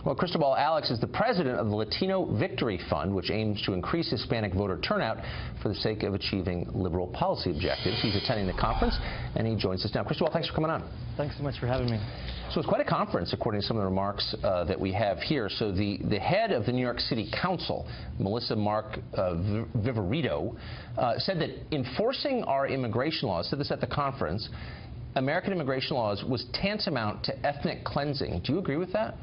Well, Cristobal Alex is the president of the Latino Victory Fund, which aims to increase Hispanic voter turnout for the sake of achieving liberal policy objectives. He's attending the conference, and he joins us now. Cristobal, thanks for coming on. Thanks so much for having me. So it's quite a conference, according to some of the remarks that we have here. So the head of the New York City Council, Melissa Mark Viverito, said that enforcing our immigration laws, said this at the conference, American immigration laws was tantamount to ethnic cleansing. Do you agree with that?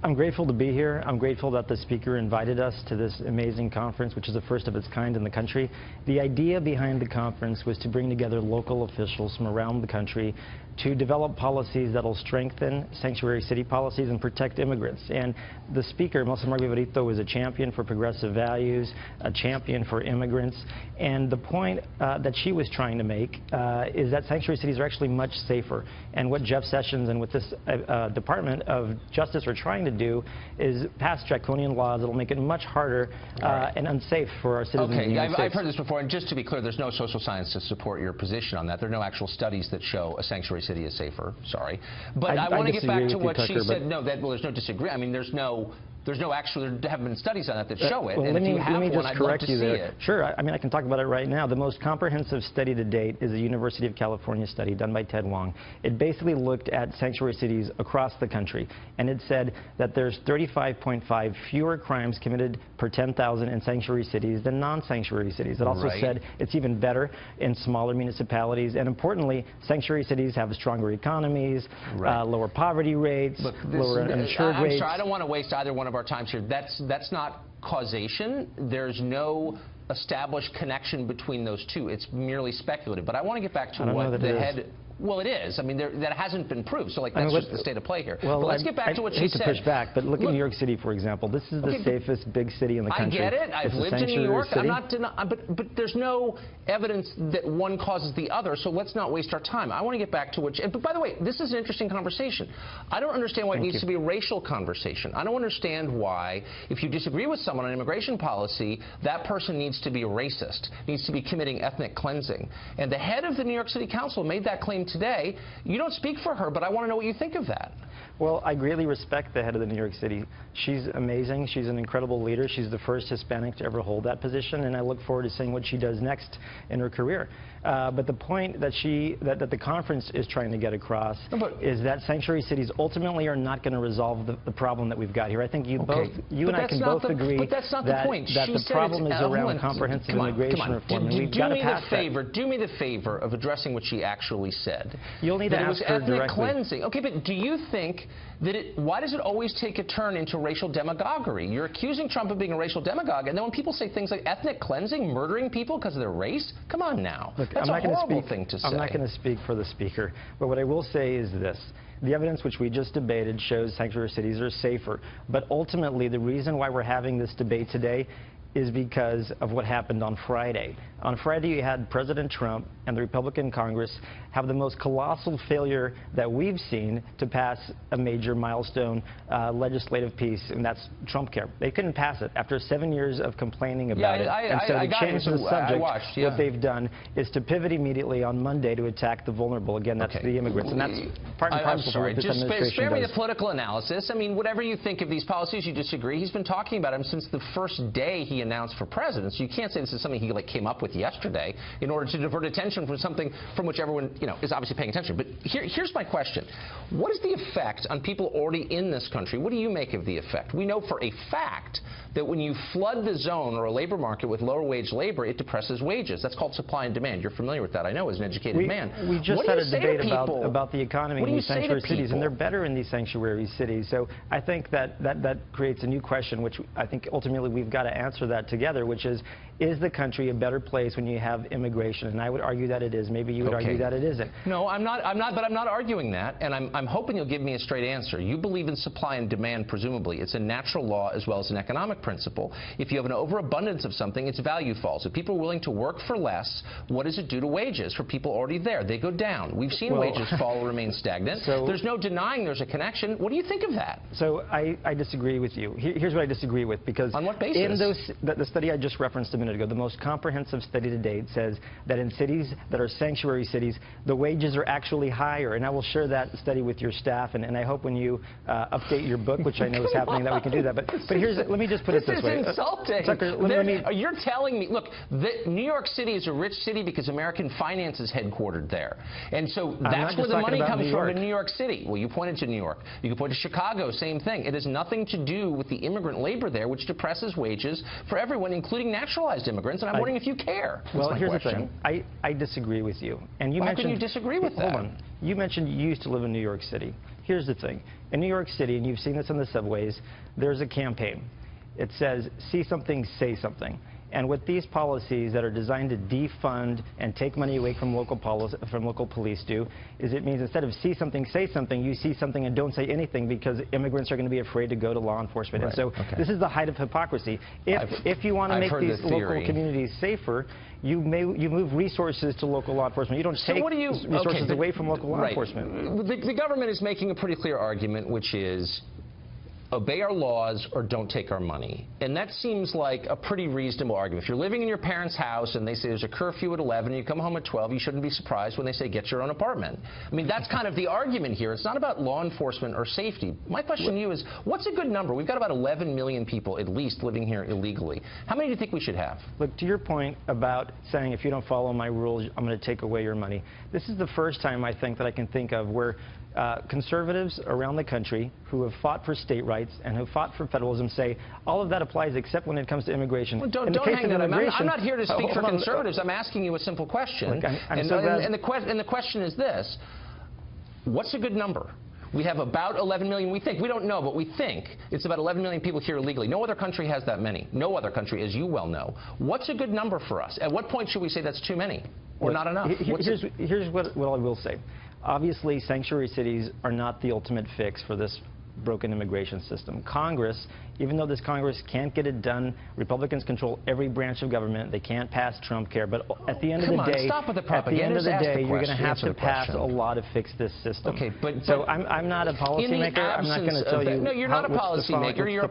I'm grateful to be here. I'm grateful that the speaker invited us to this amazing conference, which is the first of its kind in the country. The idea behind the conference was to bring together local officials from around the country to develop policies that will strengthen sanctuary city policies and protect immigrants. And the speaker, Melissa Mark Viverito, is a champion for progressive values, a champion for immigrants. And the point that she was trying to make is that sanctuary cities are actually much safer. And what Jeff Sessions and what this Department of Justice are trying to do is pass draconian laws that will make it much harder and unsafe for our citizens. Okay, I've heard this before, and just to be clear, there's no social science to support your position on that. There are no actual studies that show a sanctuary city is safer. Sorry, but I want to get back to what she said. No, well, there's no disagreement. I mean, there haven't been studies on that that show it. Well, and let if me you have one, just I'd correct love to you see there. it. Sure, I mean, I can talk about it right now. The most comprehensive study to date is a University of California study done by Ted Wong. It basically looked at sanctuary cities across the country, and it said that there's 35.5 fewer crimes committed per 10,000 in sanctuary cities than non-sanctuary cities. It also said it's even better in smaller municipalities, and importantly, sanctuary cities have stronger economies, lower poverty rates, lower uninsured rates. I'm sorry, I don't want to waste either one of our times here. That's not causation. There's no established connection between those two. It's merely speculative. But I want to get back to what the head... Well, it is. I mean, that hasn't been proved. So, like, that's just the state of play here. Well, but let's get back to what she said. I hate to push back, but look at New York City, for example. This is the safest big city in the country. I get it. I've lived in New York. I'm not denying, but there's no evidence that one causes the other. So let's not waste our time. I want to get back to what. But by the way, this is an interesting conversation. I don't understand why it needs to be a racial conversation. I don't understand why, if you disagree with someone on immigration policy, that person needs to be a racist, needs to be committing ethnic cleansing. And the head of the New York City Council made that claim today. You don't speak for her, but I want to know what you think of that. Well, I greatly respect the head of the New York City. She's amazing. She's an incredible leader. She's the first Hispanic to ever hold that position, and I look forward to seeing what she does next in her career. But the point that the conference is trying to get across is that sanctuary cities ultimately are not going to resolve the problem that we've got here. I think you and I can both agree that the problem is around comprehensive immigration reform, and we've got to pass that. Do me the favor of addressing what she actually said. You'll need to ask her directly. Ethnic cleansing. Okay, but do you think that why does it always take a turn into racial demagoguery? You're accusing Trump of being a racial demagogue, and then when people say things like ethnic cleansing, murdering people because of their race, come on now. Look, that's a horrible thing to say. I'm not going to speak for the speaker, but what I will say is this. The evidence which we just debated shows sanctuary cities are safer, but ultimately the reason why we're having this debate today is because of what happened on Friday. On Friday, you had President Trump and the Republican Congress have the most colossal failure that we've seen to pass a major milestone legislative piece, and that's Trump Care. They couldn't pass it after 7 years of complaining about it. And so to change the subject, what they've done is to pivot immediately on Monday to attack the vulnerable. Again, that's the immigrants, and that's part and parcel of what this administration does. Spare me the political analysis. I mean, whatever you think of these policies, you disagree. He's been talking about them since the first day he announced for president. So you can't say this is something he came up with yesterday in order to divert attention from something from which everyone is obviously paying attention. But here's my question: what is the effect on people already in this country? What do you make of the effect? We know for a fact that when you flood the zone or a labor market with lower wage labor, it depresses wages. That's called supply and demand. You're familiar with that, I know, as an educated man. We just had a debate about the economy in these sanctuary cities, and they're better in these sanctuary cities. So I think that creates a new question, which I think ultimately we've got to answer that together, which is the country a better place when you have immigration? And I would argue that it is. Maybe you would argue that it isn't. No, I'm not, but I'm not arguing that, and I'm hoping you'll give me a straight answer. You believe in supply and demand, presumably. It's a natural law as well as an economic principle. If you have an overabundance of something, its value falls. If people are willing to work for less, what does it do to wages for people already there? They go down. We've seen wages fall or remain stagnant. So, there's no denying there's a connection. What do you think of that? So I disagree with you. Here's what I disagree with, because on what basis? In the study I just referenced a minute minute ago, the most comprehensive study to date says that in cities that are sanctuary cities, the wages are actually higher. And I will share that study with your staff, and I hope when you update your book, which I know is happening, that we can do that. But here's, let me just put it this way. This is insulting. Tucker, you're telling me, look, New York City is a rich city because American finance is headquartered there. And so that's where the money comes from in New York City. Well, you pointed to New York. You can point to Chicago, same thing. It has nothing to do with the immigrant labor there, which depresses wages for everyone, including naturalized immigrants. And I'm wondering if you care. Well, here's the thing. I disagree with you. And you mentioned, how can you disagree with that? Hold on. You mentioned you used to live in New York City. Here's the thing. In New York City, and you've seen this in the subways, there's a campaign. It says, see something, say something. And what these policies that are designed to defund and take money away from local police do is it means instead of see something, say something, you see something and don't say anything because immigrants are going to be afraid to go to law enforcement. Right. And so this is the height of hypocrisy. If you want to make these local communities safer, you move resources to local law enforcement. You don't take resources away from local law enforcement. The government is making a pretty clear argument, which is obey our laws or don't take our money. And that seems like a pretty reasonable argument. If you're living in your parents' house and they say there's a curfew at 11 and you come home at 12, you shouldn't be surprised when they say get your own apartment. I mean, that's kind of the argument here. It's not about law enforcement or safety. My question to you is, what's a good number? We've got about 11 million people at least living here illegally. How many do you think we should have? Look, to your point about saying if you don't follow my rules, I'm going to take away your money. This is the first time I think that I can think of where conservatives around the country who have fought for state rights and who fought for federalism say all of that applies except when it comes to immigration. Well, don't hang that. I'm not here to speak for conservatives. I'm asking you a simple question. Look, and the question is this. What's a good number? We have about 11 million, we think. We don't know, but we think it's about 11 million people here illegally. No other country has that many. No other country, as you well know. What's a good number for us? At what point should we say that's too many or not enough? Here's what I will say. Obviously, sanctuary cities are not the ultimate fix for this broken immigration system. Congress, even though this Congress can't get it done, Republicans control every branch of government. They can't pass Trump care. But at the end of the day, you're going to have to pass a law to fix this system. Okay, but so I'm not a policymaker. I'm not going to tell you. No, you're not a policymaker. You're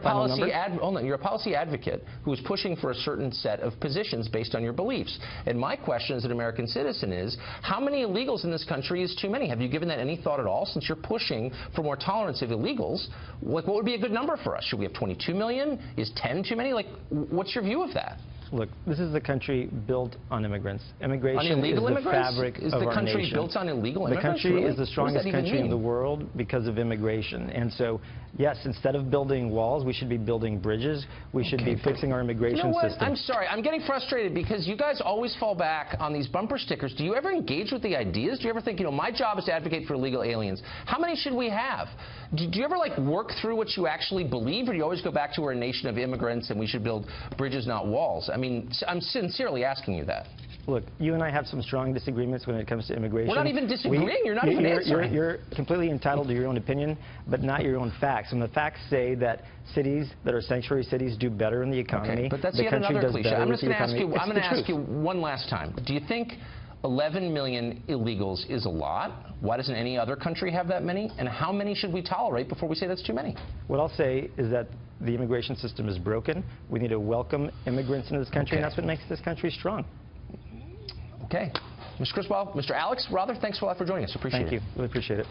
a policy advocate who is pushing for a certain set of positions based on your beliefs. And my question as an American citizen is, how many illegals in this country is too many? Have you given that any thought at all? Since you're pushing for more tolerance of illegals, like, what would be a good number for us? Should we have 22 million? Is 10 too many? Like, what's your view of that? Look, this is a country built on immigrants. Immigration is the fabric of our nation. Is the country built on illegal immigrants? The country is the strongest country in the world because of immigration. And so, yes, instead of building walls, we should be building bridges. We should be fixing our immigration system. I'm sorry. I'm getting frustrated because you guys always fall back on these bumper stickers. Do you ever engage with the ideas? Do you ever think, my job is to advocate for illegal aliens? How many should we have? Do you ever, work through what you actually believe, or do you always go back to we're a nation of immigrants and we should build bridges, not walls? I mean, I'm sincerely asking you that. Look, you and I have some strong disagreements when it comes to immigration. We're not even disagreeing. You're not even answering. You're completely entitled to your own opinion, but not your own facts. And the facts say that cities that are sanctuary cities do better in the economy. Okay, but that's yet another cliche. I'm just going to ask you one last time. Do you think 11 million illegals is a lot? Why doesn't any other country have that many? And how many should we tolerate before we say that's too many? What I'll say is that the immigration system is broken. We need to welcome immigrants into this country, and that's what makes this country strong. Okay. Mr. Criswell, Mr. Alex Rother, thanks a lot for joining us. Appreciate it. Thank you. Really appreciate it.